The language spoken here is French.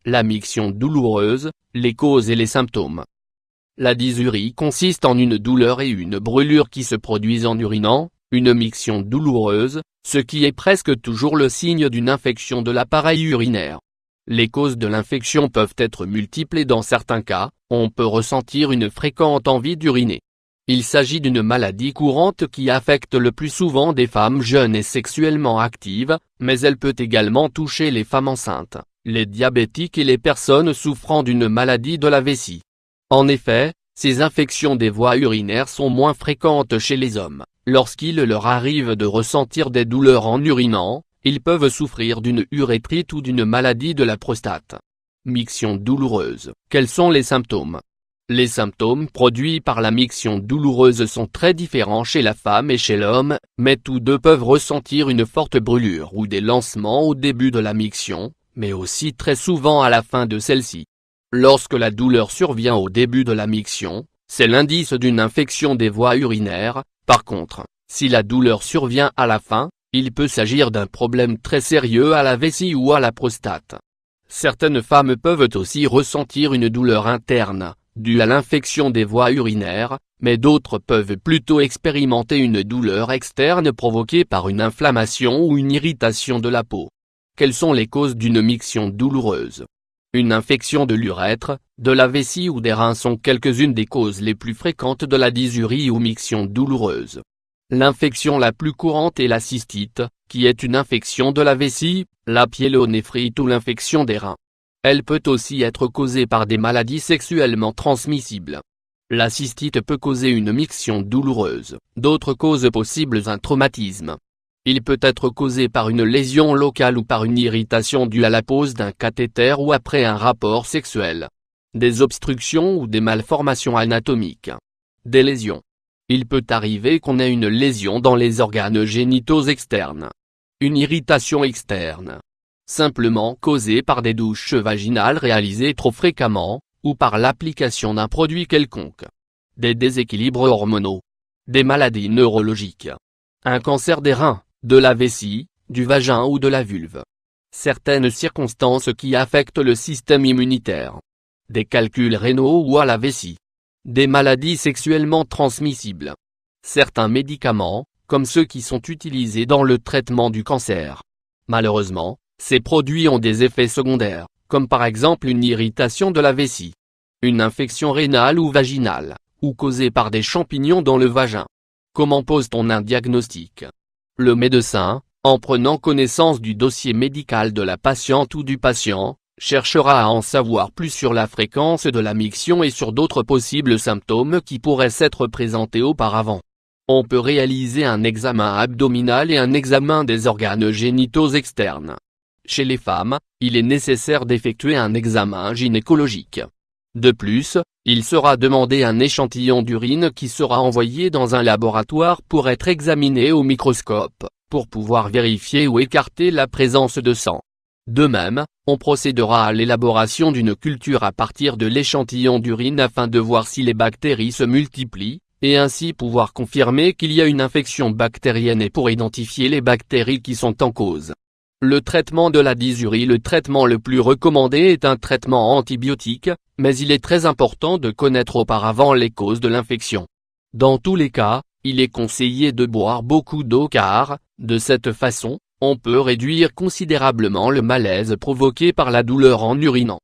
La miction douloureuse, les causes et les symptômes. La dysurie consiste en une douleur et une brûlure qui se produisent en urinant, une miction douloureuse, ce qui est presque toujours le signe d'une infection de l'appareil urinaire. Les causes de l'infection peuvent être multiples et dans certains cas, on peut ressentir une fréquente envie d'uriner. Il s'agit d'une maladie courante qui affecte le plus souvent des femmes jeunes et sexuellement actives, mais elle peut également toucher les femmes enceintes, les diabétiques et les personnes souffrant d'une maladie de la vessie. En effet, ces infections des voies urinaires sont moins fréquentes chez les hommes. Lorsqu'il leur arrive de ressentir des douleurs en urinant, ils peuvent souffrir d'une urétrite ou d'une maladie de la prostate. Miction douloureuse. Quels sont les symptômes? Les symptômes produits par la miction douloureuse sont très différents chez la femme et chez l'homme, mais tous deux peuvent ressentir une forte brûlure ou des lancements au début de la miction, mais aussi très souvent à la fin de celle-ci. Lorsque la douleur survient au début de la miction, c'est l'indice d'une infection des voies urinaires. Par contre, si la douleur survient à la fin, il peut s'agir d'un problème très sérieux à la vessie ou à la prostate. Certaines femmes peuvent aussi ressentir une douleur interne, due à l'infection des voies urinaires, mais d'autres peuvent plutôt expérimenter une douleur externe provoquée par une inflammation ou une irritation de la peau. Quelles sont les causes d'une miction douloureuse? Une infection de l'urètre, de la vessie ou des reins sont quelques-unes des causes les plus fréquentes de la dysurie ou miction douloureuse. L'infection la plus courante est la cystite, qui est une infection de la vessie, la pyélonéphrite ou l'infection des reins. Elle peut aussi être causée par des maladies sexuellement transmissibles. La cystite peut causer une miction douloureuse. D'autres causes possibles un traumatisme. Il peut être causé par une lésion locale ou par une irritation due à la pose d'un cathéter ou après un rapport sexuel. Des obstructions ou des malformations anatomiques. Des lésions. Il peut arriver qu'on ait une lésion dans les organes génitaux externes. Une irritation externe. Simplement causée par des douches vaginales réalisées trop fréquemment, ou par l'application d'un produit quelconque. Des déséquilibres hormonaux. Des maladies neurologiques. Un cancer des reins, de la vessie, du vagin ou de la vulve. Certaines circonstances qui affectent le système immunitaire. Des calculs rénaux ou à la vessie. Des maladies sexuellement transmissibles. Certains médicaments, comme ceux qui sont utilisés dans le traitement du cancer. Malheureusement, ces produits ont des effets secondaires, comme par exemple une irritation de la vessie. Une infection rénale ou vaginale, ou causée par des champignons dans le vagin. Comment pose-t-on un diagnostic? Le médecin, en prenant connaissance du dossier médical de la patiente ou du patient, cherchera à en savoir plus sur la fréquence de la miction et sur d'autres possibles symptômes qui pourraient s'être présentés auparavant. On peut réaliser un examen abdominal et un examen des organes génitaux externes. Chez les femmes, il est nécessaire d'effectuer un examen gynécologique. De plus, il sera demandé un échantillon d'urine qui sera envoyé dans un laboratoire pour être examiné au microscope, pour pouvoir vérifier ou écarter la présence de sang. De même, on procédera à l'élaboration d'une culture à partir de l'échantillon d'urine afin de voir si les bactéries se multiplient, et ainsi pouvoir confirmer qu'il y a une infection bactérienne et pour identifier les bactéries qui sont en cause. Le traitement de la dysurie. Le traitement le plus recommandé est un traitement antibiotique, mais il est très important de connaître auparavant les causes de l'infection. Dans tous les cas, il est conseillé de boire beaucoup d'eau car, de cette façon, on peut réduire considérablement le malaise provoqué par la douleur en urinant.